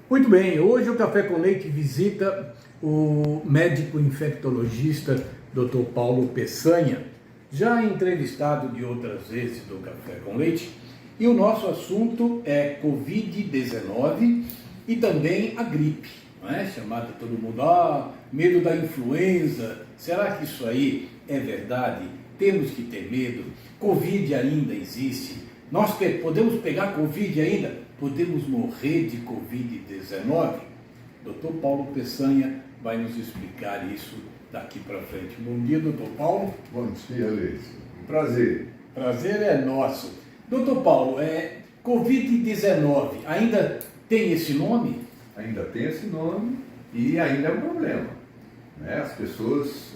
Muito bem, hoje o Café com Leite visita o médico infectologista Dr. Paulo Peçanha, já entrevistado de outras vezes do Café com Leite, e o nosso assunto é Covid-19 e também a gripe, não é? Chamada todo mundo, medo da influenza, será que isso aí é verdade? Temos que ter medo? Covid ainda existe? Nós podemos pegar Covid ainda? Podemos morrer de Covid-19? Dr. Paulo Peçanha vai nos explicar isso daqui para frente. Bom dia, doutor Paulo. Bom dia, Leite. Um prazer. Prazer é nosso. Doutor Paulo, Covid-19 ainda tem esse nome? Ainda tem esse nome e ainda é um problema, né? As pessoas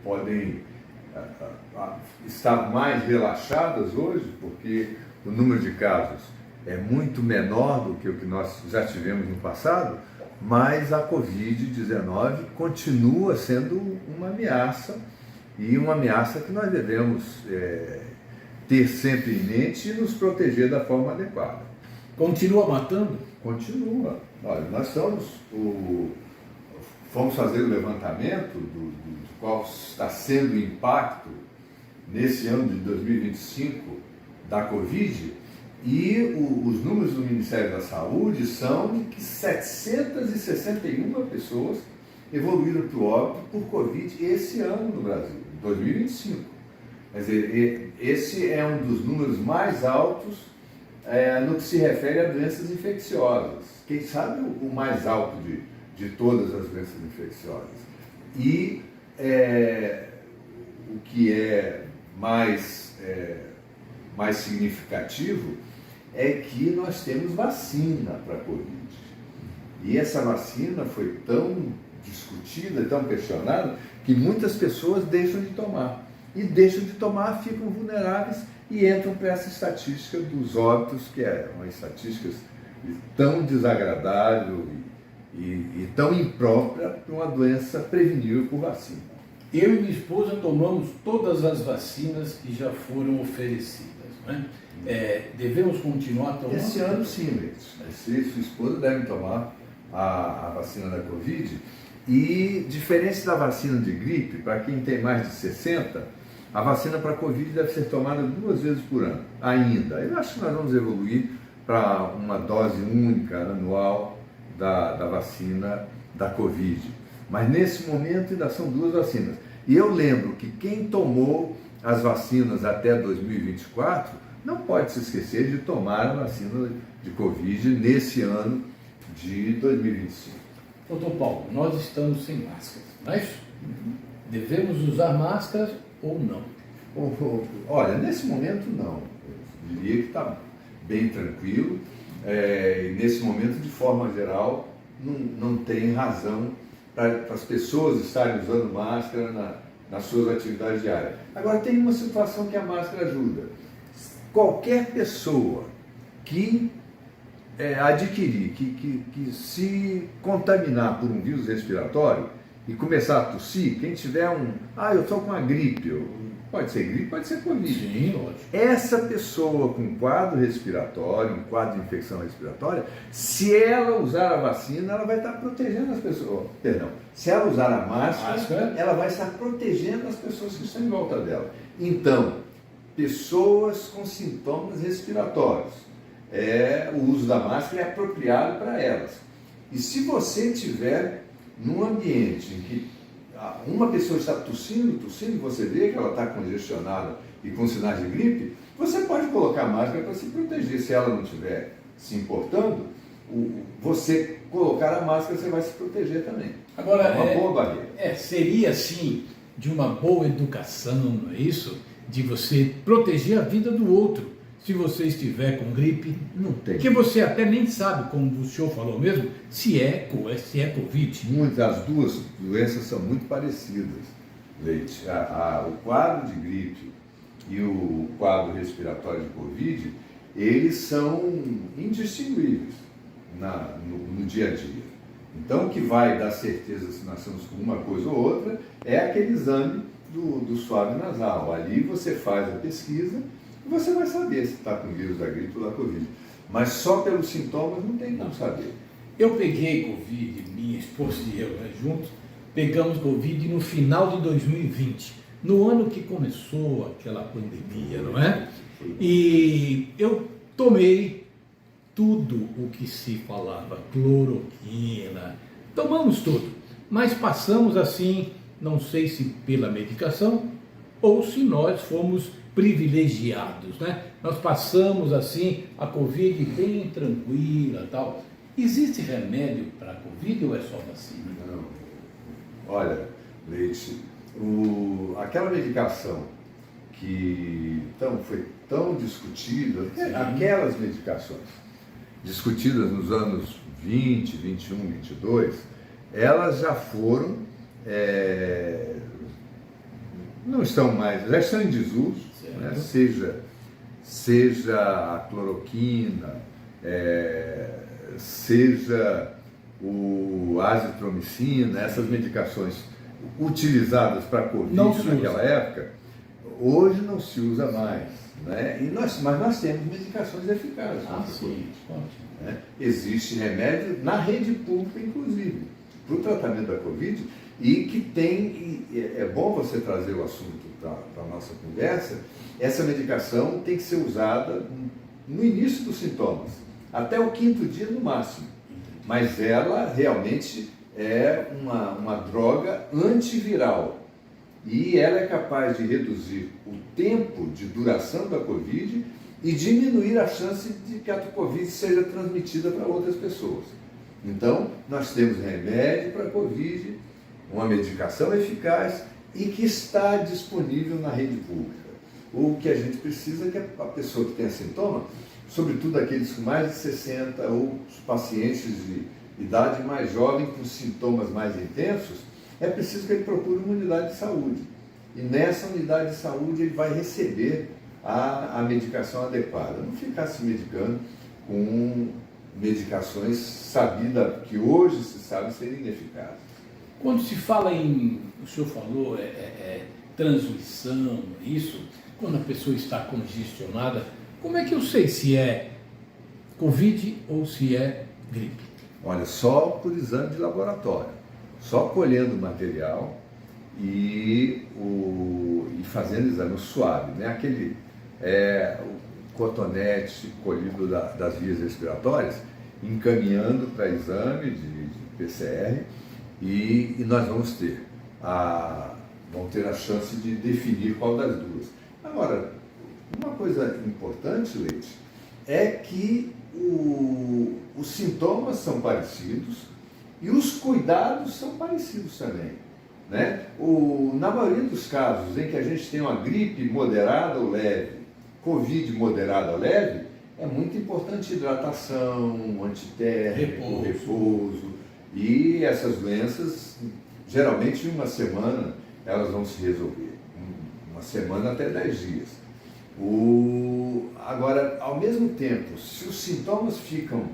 podem estar mais relaxadas hoje porque o número de casos é muito menor do que o que nós já tivemos no passado, mas a Covid-19 continua sendo uma ameaça e uma ameaça que nós devemos ter sempre em mente e nos proteger da forma adequada. Continua matando? Continua. Olha, nós fomos fazer o levantamento do qual está sendo o impacto nesse ano de 2025 da Covid, e os números do Ministério da Saúde são que 761 pessoas evoluíram para o óbito por Covid esse ano no Brasil, 2025. Quer dizer, esse é um dos números mais altos no que se refere a doenças infecciosas. Quem sabe o mais alto de todas as doenças infecciosas. E o que é mais significativo é que nós temos vacina para a Covid. E essa vacina foi tão discutida, tão questionada, que muitas pessoas deixam de tomar. E deixam de tomar, ficam vulneráveis e entram para essa estatística dos óbitos, que é uma estatística tão desagradável e tão imprópria para uma doença prevenível por vacina. Eu e minha esposa tomamos todas as vacinas que já foram oferecidas, não é? Devemos continuar tomando? Esse ano sim, Leite. Você e sua esposa devem tomar a vacina da Covid. E, diferente da vacina de gripe, para quem tem mais de 60, a vacina para a Covid deve ser tomada 2 vezes por ano, ainda. Eu acho que nós vamos evoluir para uma dose única anual da vacina da Covid. Mas nesse momento ainda são 2 vacinas. E eu lembro que quem tomou as vacinas até 2024 não pode se esquecer de tomar a vacina de Covid nesse ano de 2025. Doutor Paulo, nós estamos sem máscaras, não é isso? Devemos usar máscaras ou não? Olha, nesse momento não. Eu diria que está bem tranquilo. E nesse momento, de forma geral, não tem razão para as pessoas estarem usando máscara nas suas atividades diárias. Agora, tem uma situação que a máscara ajuda. Qualquer pessoa que adquirir, que se contaminar por um vírus respiratório e começar a tossir, quem tiver eu estou com uma gripe, pode ser gripe, pode ser Covid. Sim, lógico. Essa pessoa com quadro respiratório, um quadro de infecção respiratória, se ela usar a vacina, ela vai estar protegendo as pessoas. Perdão, se ela usar a máscara, ela vai estar protegendo as pessoas que estão em volta dela. Então, pessoas com sintomas respiratórios, o uso da máscara é apropriado para elas. E se você tiver num ambiente em que uma pessoa está tossindo, você vê que ela está congestionada e com sinais de gripe, você pode colocar a máscara para se proteger. Se ela não estiver se importando, você colocar a máscara, você vai se proteger também. Agora, é uma boa barreira. Seria assim, de uma boa educação, não é isso? De você proteger a vida do outro. Se você estiver com gripe, não tem. Porque você até nem sabe, como o senhor falou mesmo, se é Covid. As 2 doenças são muito parecidas, Leite. O quadro de gripe e o quadro respiratório de Covid, eles são indistinguíveis no dia a dia. Então, o que vai dar certeza se nós estamos com uma coisa ou outra é aquele exame do suave nasal. Ali você faz a pesquisa e você vai saber se está com o vírus da gripe ou da Covid. Mas só pelos sintomas não tem como saber. Eu peguei Covid, minha esposa e eu, né, juntos, pegamos Covid no final de 2020, no ano que começou aquela pandemia, não é? E eu tomei tudo o que se falava, cloroquina, tomamos tudo, mas passamos assim, não sei se pela medicação ou se nós fomos privilegiados, né? Nós passamos assim a Covid bem tranquila, tal. Existe remédio para a Covid ou é só vacina? Não. Olha, Leite, aquela medicação que foi tão discutida, aquelas medicações discutidas nos anos 20, 21, 22, elas já foram, não estão mais, já estão em desuso, né? Seja a cloroquina, seja a azitromicina, essas medicações utilizadas para a Covid naquela época, hoje não se usa mais. Né? Mas nós temos medicações eficazes. Sim, né? Existe remédio na rede pública, inclusive, para o tratamento da Covid, e que tem, é bom você trazer o assunto para a nossa conversa, essa medicação tem que ser usada no início dos sintomas, até o 5º dia no máximo, mas ela realmente é uma droga antiviral e ela é capaz de reduzir o tempo de duração da Covid e diminuir a chance de que a Covid seja transmitida para outras pessoas. Então, nós temos remédio para a Covid, uma medicação eficaz e que está disponível na rede pública. O que a gente precisa é que a pessoa que tenha sintoma, sobretudo aqueles com mais de 60 ou os pacientes de idade mais jovem com sintomas mais intensos, é preciso que ele procure uma unidade de saúde. E nessa unidade de saúde ele vai receber a medicação adequada. Não ficar se medicando com medicações sabidas, que hoje se sabe serem ineficazes. Quando se fala em, o senhor falou, transmissão, isso, quando a pessoa está congestionada, como é que eu sei se é Covid ou se é gripe? Olha, só por exame de laboratório, só colhendo o material e fazendo exame suave, né? Aquele o cotonete colhido das vias respiratórias, encaminhando para exame de PCR e nós vamos ter a chance de definir qual das duas. Agora, uma coisa importante, Leite, é que os sintomas são parecidos e os cuidados são parecidos também. Né? Na maioria dos casos em que a gente tem uma gripe moderada ou leve, Covid moderada ou leve, é muito importante hidratação, antitérmico, repouso. E essas doenças, geralmente em uma semana, elas vão se resolver. Uma semana até 10 dias. Agora, ao mesmo tempo, se os sintomas ficam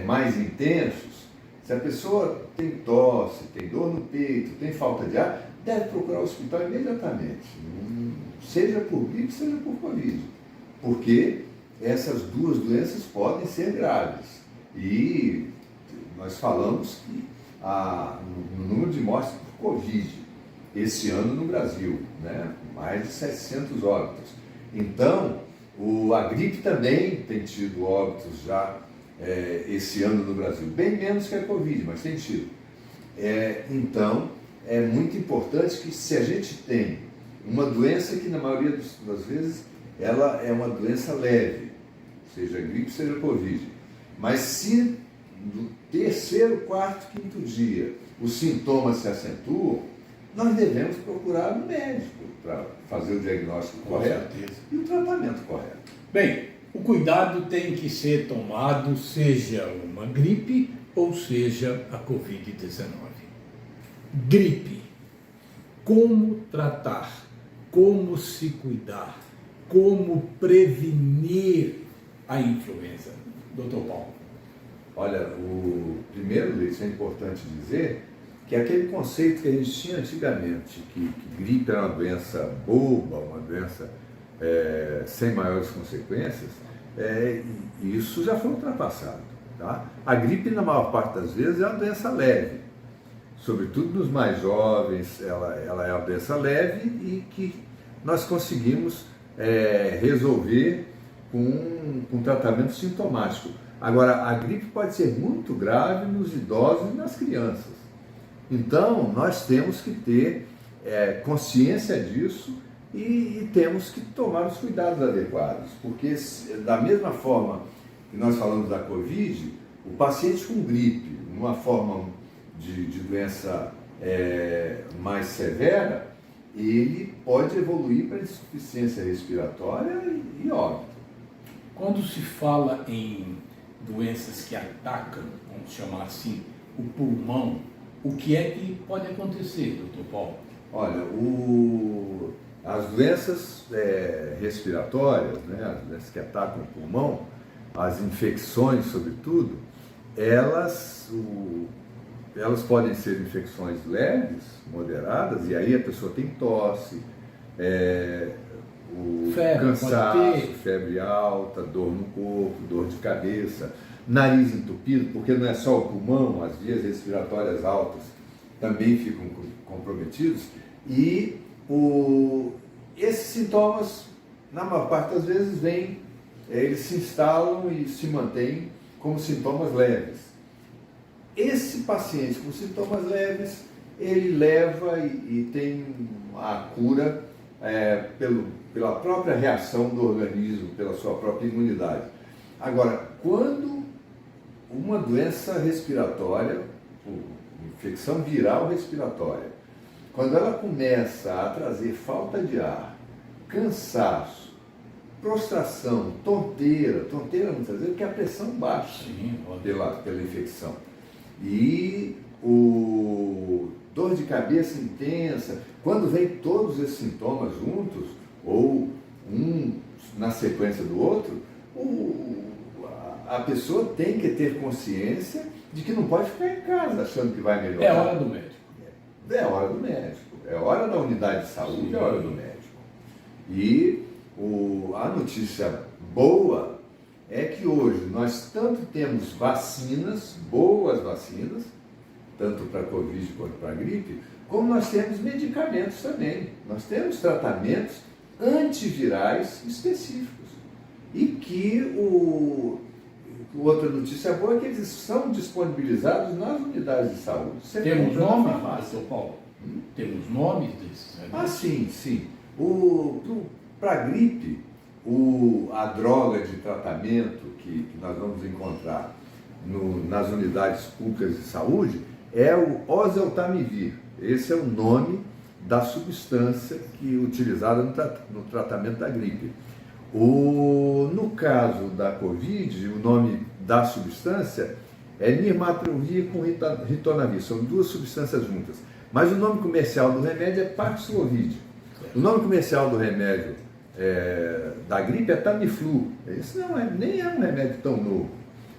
mais intensos, se a pessoa tem tosse, tem dor no peito, tem falta de ar, deve procurar o hospital imediatamente, seja por gripe, seja por Covid, porque essas duas doenças podem ser graves. E nós falamos que no número de mortes por Covid, esse ano no Brasil, né, mais de 700 óbitos. Então, a gripe também tem tido óbitos já esse ano no Brasil, bem menos que a Covid, mas tem tido. Então, é muito importante que, se a gente tem uma doença que na maioria das vezes ela é uma doença leve, seja gripe, seja Covid, mas se no 3º, 4º, 5º dia os sintomas se acentuam, nós devemos procurar um médico para fazer o diagnóstico correto e o tratamento correto. Bem, o cuidado tem que ser tomado, seja uma gripe ou seja a Covid-19. Gripe. Como tratar? Como se cuidar? Como prevenir a influenza? Dr. Paulo. Olha, primeiro, isso é importante dizer, que aquele conceito que a gente tinha antigamente, que gripe era uma doença boba, uma doença sem maiores consequências, isso já foi ultrapassado. Tá? A gripe, na maior parte das vezes, é uma doença leve. Sobretudo nos mais jovens, ela é uma doença leve e que nós conseguimos resolver com tratamento sintomático. Agora, a gripe pode ser muito grave nos idosos e nas crianças. Então, nós temos que ter consciência disso e temos que tomar os cuidados adequados, porque da mesma forma que nós falamos da Covid, o paciente com gripe, numa forma de doença mais severa, ele pode evoluir para insuficiência respiratória e óbito. Quando se fala em doenças que atacam, vamos chamar assim, o pulmão, o que é que pode acontecer, doutor Paulo? Olha, as doenças respiratórias, né, as doenças que atacam o pulmão, as infecções, sobretudo, elas podem ser infecções leves, moderadas, e aí a pessoa tem tosse, cansaço, febre alta, dor no corpo, dor de cabeça, nariz entupido, porque não é só o pulmão, as vias respiratórias altas também ficam comprometidos, e esses sintomas, na maior parte das vezes, eles se instalam e se mantêm como sintomas leves. Esse paciente com sintomas leves, ele leva e tem a cura pela própria reação do organismo, pela sua própria imunidade. Agora, quando uma doença respiratória, infecção viral respiratória, quando ela começa a trazer falta de ar, cansaço, prostração, tonteira muitas vezes, porque a pressão baixa pela infecção. E dor de cabeça intensa, quando vem todos esses sintomas juntos, ou um na sequência do outro, a pessoa tem que ter consciência de que não pode ficar em casa achando que vai melhorar. É hora do médico. É hora do médico. É hora da unidade de saúde, sim. É hora do médico. E a notícia boa é que hoje nós tanto temos vacinas, boas vacinas, tanto para a Covid quanto para a gripe, como nós temos medicamentos também. Nós temos tratamentos antivirais específicos. E que outra notícia boa é que eles são disponibilizados nas unidades de saúde. Temos nomes, doutor Paulo? Temos nomes desses? Ah, sim. Para a gripe, a droga de tratamento que nós vamos encontrar nas unidades públicas de saúde é o oseltamivir. Esse é o nome da substância utilizada no tratamento da gripe. No caso da Covid, o nome da substância é nirmatrelvir com ritonavir, são duas substâncias juntas. Mas o nome comercial do remédio é Paxlovid. O nome comercial do remédio da gripe é Tamiflu. Esse nem é um remédio tão novo,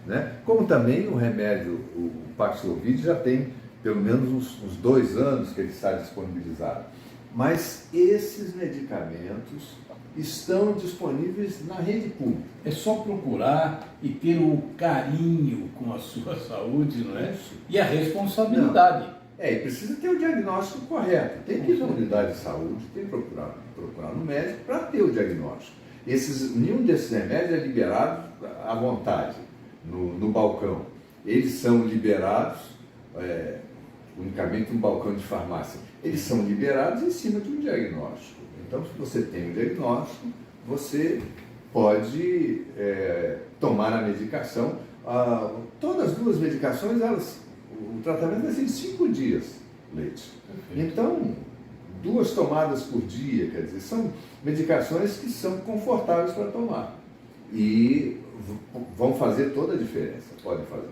né? Como também o remédio, o Paxlovid, já tem pelo menos uns 2 anos que ele está disponibilizado. Mas esses medicamentos estão disponíveis na rede pública. É só procurar e ter o carinho com a sua saúde, não é? Isso. E a responsabilidade. E precisa ter o diagnóstico correto. Tem que ir na unidade de saúde, tem que procurar no médico para ter o diagnóstico. Nenhum desses remédios é liberado à vontade, no balcão. Eles são liberados unicamente no balcão de farmácia. Eles são liberados em cima de um diagnóstico. Então, se você tem um diagnóstico, você pode tomar a medicação. Todas as duas medicações, o tratamento vai ser em 5 dias, Leite. Então, 2 tomadas por dia, quer dizer, são medicações que são confortáveis para tomar. E vão fazer toda a diferença, podem fazer.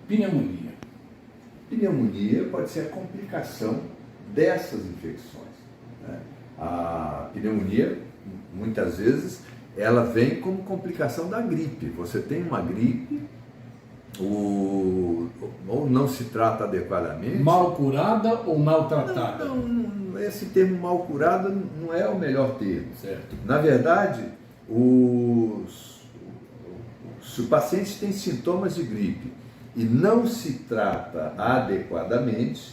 Pneumonia. Pneumonia pode ser a complicação dessas infecções, né? A pneumonia, muitas vezes, ela vem como complicação da gripe. Você tem uma gripe, ou não se trata adequadamente. Mal curada ou maltratada? Não, esse termo mal curada não é o melhor termo. Certo. Na verdade, os Se o paciente tem sintomas de gripe e não se trata adequadamente,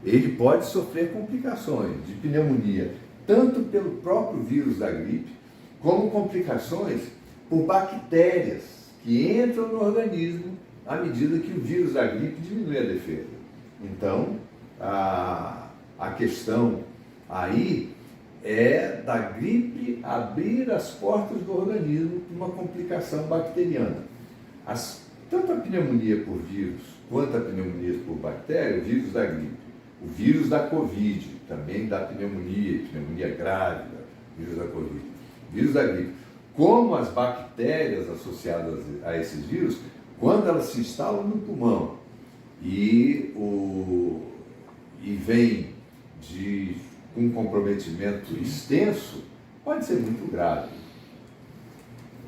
ele pode sofrer complicações de pneumonia, tanto pelo próprio vírus da gripe, como complicações por bactérias que entram no organismo à medida que o vírus da gripe diminui a defesa. Então, a questão aí é da gripe abrir as portas do organismo para uma complicação bacteriana. Tanto a pneumonia por vírus quanto a pneumonia por bactéria, o vírus da gripe, o vírus da Covid, também dá pneumonia grávida, vírus da Covid, vírus da gripe, como as bactérias associadas a esses vírus, quando elas se instalam no pulmão e vem com um comprometimento extenso, pode ser muito grave.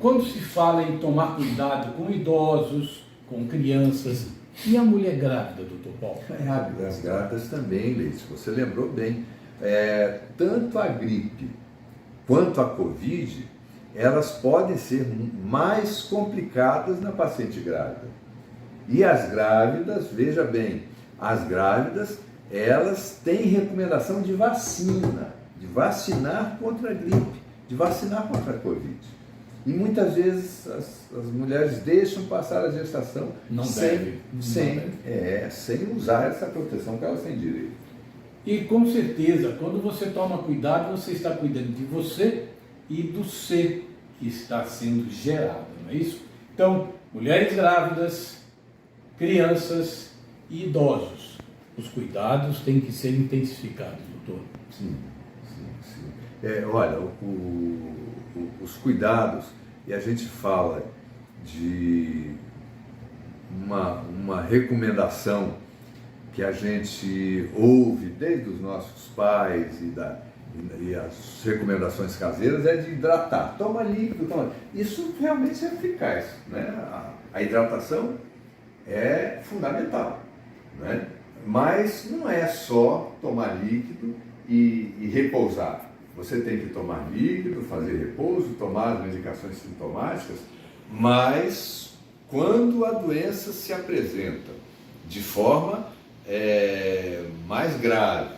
Quando se fala em tomar cuidado com idosos, com crianças, e a mulher grávida, doutor Paulo? As grávidas também, Leite, você lembrou bem. Tanto a gripe quanto a Covid, elas podem ser mais complicadas na paciente grávida. E as grávidas, veja bem, as grávidas, elas têm recomendação de vacina, de vacinar contra a gripe, de vacinar contra a Covid. E muitas vezes as mulheres deixam passar a gestação sem usar essa proteção que elas têm direito. E com certeza, quando você toma cuidado, você está cuidando de você e do ser que está sendo gerado, não é isso? Então, mulheres grávidas, crianças e idosos, os cuidados têm que ser intensificados, doutor. Sim. Olha, os cuidados, e a gente fala de uma recomendação que a gente ouve desde os nossos pais e as recomendações caseiras é de hidratar. Toma líquido, Isso realmente é eficaz, né? A hidratação é fundamental, né? Mas não é só tomar líquido e repousar. Você tem que tomar líquido, fazer repouso, tomar as medicações sintomáticas, mas quando a doença se apresenta de forma mais grave,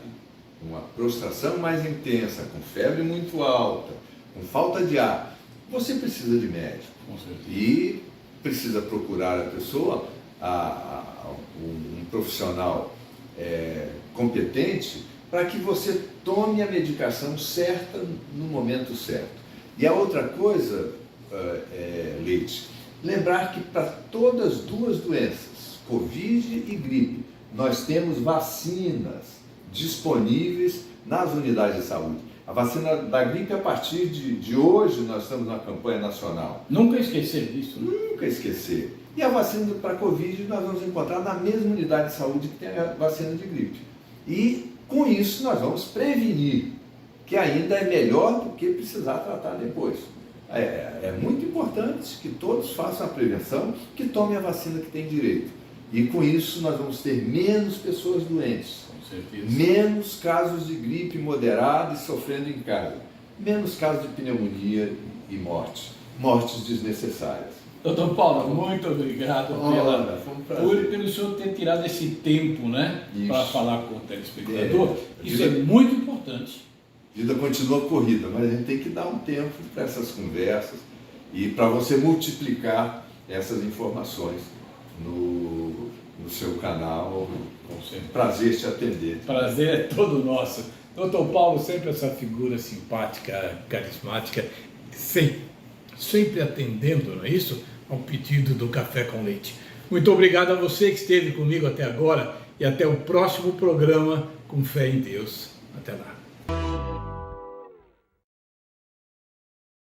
uma prostração mais intensa, com febre muito alta, com falta de ar, você precisa de médico. E precisa procurar a pessoa, um profissional competente, para que você tome a medicação certa no momento certo. E a outra coisa, Leite, lembrar que para todas as duas doenças, Covid e gripe, nós temos vacinas disponíveis nas unidades de saúde. A vacina da gripe, a partir de hoje, nós estamos na campanha nacional. Nunca esquecer disso, né? Nunca esquecer. E a vacina para Covid nós vamos encontrar na mesma unidade de saúde que tem a vacina de gripe. E com isso nós vamos prevenir, que ainda é melhor do que precisar tratar depois. É muito importante que todos façam a prevenção, que tomem a vacina que tem direito. E com isso nós vamos ter menos pessoas doentes, menos casos de gripe moderada e sofrendo em casa, menos casos de pneumonia e mortes desnecessárias. Doutor Paulo, muito obrigado pelo senhor ter tirado esse tempo, né, para falar com o telespectador. Isso é muito importante. A vida continua corrida, mas a gente tem que dar um tempo para essas conversas e para você multiplicar essas informações no seu canal. Prazer te atender. Prazer é todo nosso. Doutor Paulo, sempre essa figura simpática, carismática, sempre atendendo, não é isso? Ao pedido do Café com Leite. Muito obrigado a você que esteve comigo até agora e até o próximo programa com fé em Deus. Até lá.